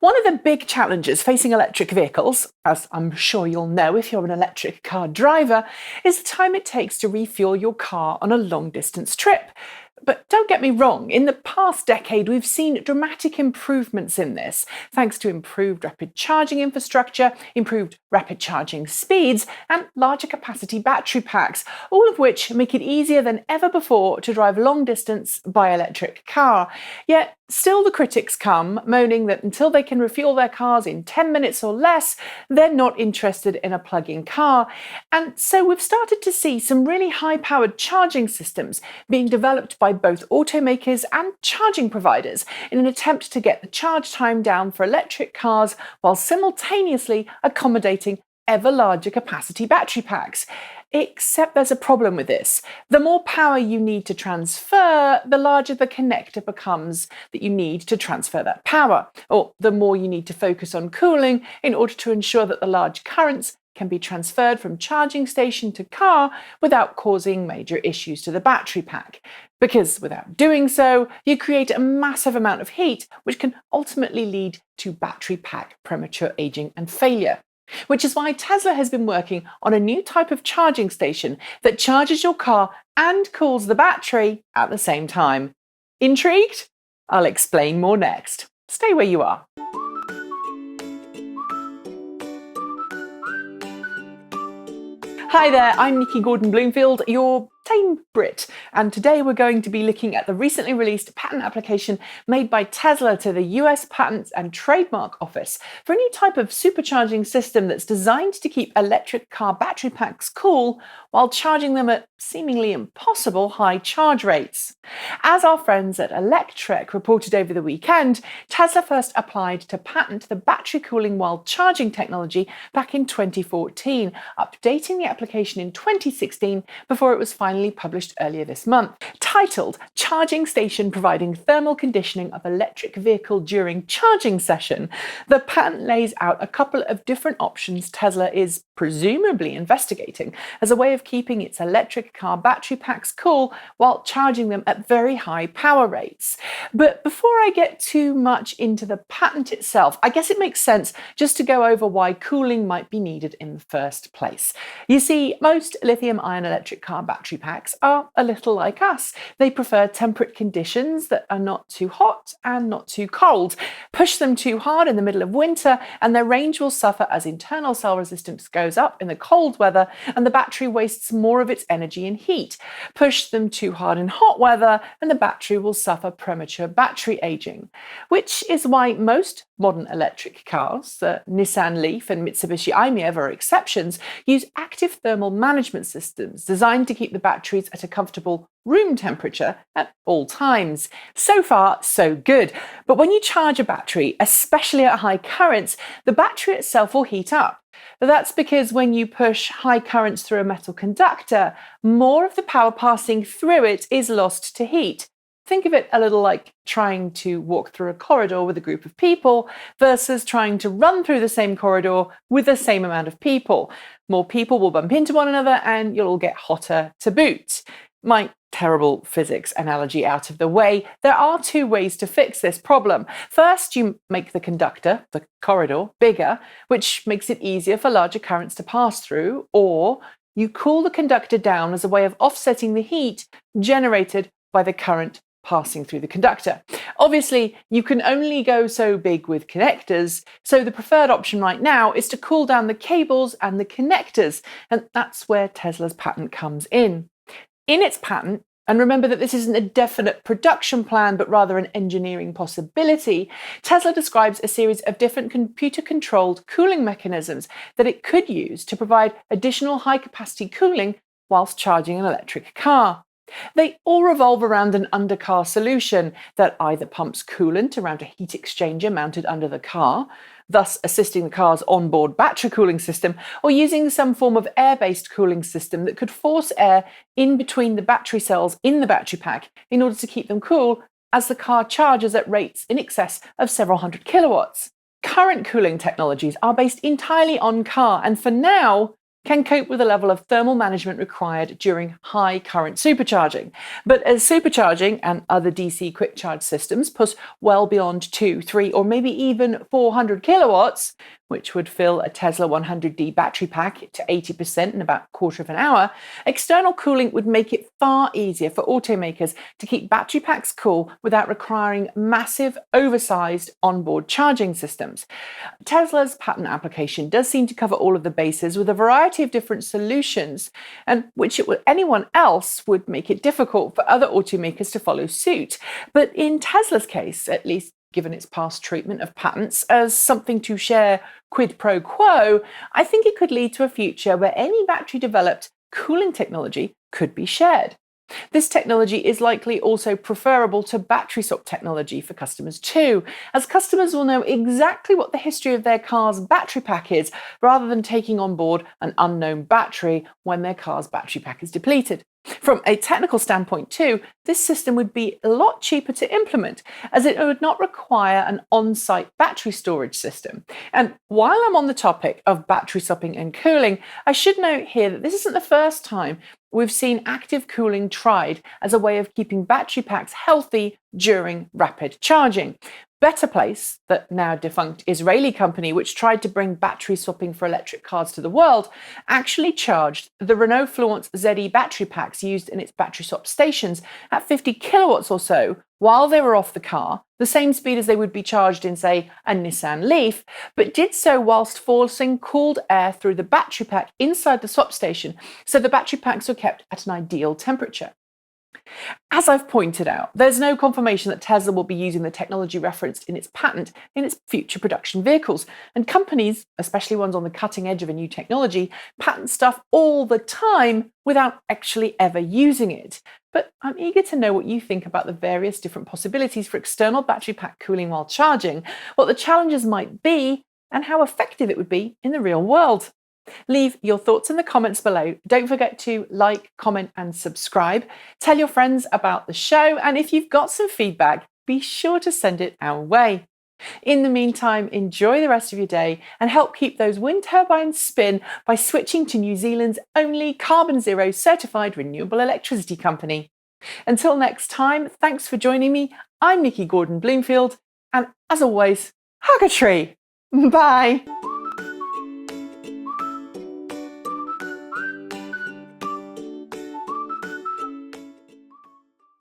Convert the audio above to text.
One of the big challenges facing electric vehicles, as I'm sure you'll know if you're an electric car driver, is the time it takes to refuel your car on a long-distance trip. But don't get me wrong, in the past decade we've seen dramatic improvements in this, thanks to improved rapid charging infrastructure, improved rapid charging speeds, and larger capacity battery packs, all of which make it easier than ever before to drive long distance by electric car. Yet still the critics come, moaning that until they can refuel their cars in 10 minutes or less, they're not interested in a plug-in car. And so we've started to see some really high-powered charging systems being developed by both automakers and charging providers in an attempt to get the charge time down for electric cars while simultaneously accommodating ever larger capacity battery packs. Except there's a problem with this. The more power you need to transfer, the larger the connector becomes that you need to transfer that power, or the more you need to focus on cooling in order to ensure that the large currents can be transferred from charging station to car without causing major issues to the battery pack. Because without doing so, you create a massive amount of heat, which can ultimately lead to battery pack premature aging and failure. Which is why Tesla has been working on a new type of charging station that charges your car and cools the battery at the same time. Intrigued? I'll explain more next. Stay where you are. Hi there, I'm Nikki Gordon-Bloomfield, your tame Brit, and today we're going to be looking at the recently released patent application made by Tesla to the US Patent and Trademark Office for a new type of supercharging system that's designed to keep electric car battery packs cool while charging them at seemingly impossible high charge rates. As our friends at Electrek reported over the weekend, Tesla first applied to patent the battery cooling while charging technology back in 2014, updating the application in 2016 before it was finally published earlier this month. Titled Charging Station Providing Thermal Conditioning of Electric Vehicle During Charging Session, the patent lays out a couple of different options Tesla is presumably investigating as a way of keeping its electric car battery packs cool while charging them at very high power rates. But before I get too much into the patent itself, I guess it makes sense just to go over why cooling might be needed in the first place. You see, most lithium-ion electric car battery packs are a little like us. They prefer temperate conditions that are not too hot and not too cold. Push them too hard in the middle of winter and their range will suffer as internal cell resistance goes up in the cold weather and the battery wastes more of its energy in heat. Push them too hard in hot weather and the battery will suffer premature battery aging. Which is why most modern electric cars, the Nissan Leaf and Mitsubishi i-MiEV are exceptions, use active thermal management systems designed to keep the batteries at a comfortable room temperature at all times. So far, so good. But when you charge a battery, especially at high currents, the battery itself will heat up. But that's because when you push high currents through a metal conductor, more of the power passing through it is lost to heat. Think of it a little like trying to walk through a corridor with a group of people versus trying to run through the same corridor with the same amount of people. More people will bump into one another and you'll all get hotter to boot. My terrible physics analogy out of the way, there are two ways to fix this problem. First, you make the conductor, the corridor, bigger, which makes it easier for larger currents to pass through, or you cool the conductor down as a way of offsetting the heat generated by the current passing through the conductor. Obviously, you can only go so big with connectors, so the preferred option right now is to cool down the cables and the connectors, and that's where Tesla's patent comes in. In its patent, and remember that this isn't a definite production plan, but rather an engineering possibility, Tesla describes a series of different computer-controlled cooling mechanisms that it could use to provide additional high-capacity cooling whilst charging an electric car. They all revolve around an undercar solution that either pumps coolant around a heat exchanger mounted under the car, thus assisting the car's onboard battery cooling system, or using some form of air-based cooling system that could force air in between the battery cells in the battery pack in order to keep them cool as the car charges at rates in excess of several hundred kilowatts. Current cooling technologies are based entirely on car, and for now, can cope with the level of thermal management required during high current supercharging. But as supercharging and other DC quick charge systems push well beyond 2, 3, or maybe even 400 kilowatts, which would fill a Tesla 100D battery pack to 80% in about a quarter of an hour, external cooling would make it far easier for automakers to keep battery packs cool without requiring massive, oversized onboard charging systems. Tesla's patent application does seem to cover all of the bases with a variety of different solutions, and anyone else would make it difficult for other automakers to follow suit. But in Tesla's case, at least given its past treatment of patents as something to share quid pro quo, I think it could lead to a future where any battery-developed cooling technology could be shared. This technology is likely also preferable to battery swap technology for customers too, as customers will know exactly what the history of their car's battery pack is, rather than taking on board an unknown battery when their car's battery pack is depleted. From a technical standpoint too, this system would be a lot cheaper to implement, as it would not require an on-site battery storage system. And while I'm on the topic of battery swapping and cooling, I should note here that this isn't the first time we've seen active cooling tried as a way of keeping battery packs healthy during rapid charging. Better Place, that now defunct Israeli company which tried to bring battery swapping for electric cars to the world, actually charged the Renault Fluence ZE battery packs used in its battery swap stations at 50 kilowatts or so while they were off the car, the same speed as they would be charged in, say, a Nissan Leaf, but did so whilst forcing cooled air through the battery pack inside the swap station, so the battery packs were kept at an ideal temperature. As I've pointed out, there's no confirmation that Tesla will be using the technology referenced in its patent in its future production vehicles, and companies, especially ones on the cutting edge of a new technology, patent stuff all the time without actually ever using it. But I'm eager to know what you think about the various different possibilities for external battery pack cooling while charging, what the challenges might be, and how effective it would be in the real world. Leave your thoughts in the comments below. Don't forget to like, comment, and subscribe. Tell your friends about the show, and if you've got some feedback, be sure to send it our way. In the meantime, enjoy the rest of your day and help keep those wind turbines spin by switching to New Zealand's only carbon zero certified renewable electricity company. Until next time, thanks for joining me. I'm Nikki Gordon Bloomfield, and as always, hug a tree. Bye.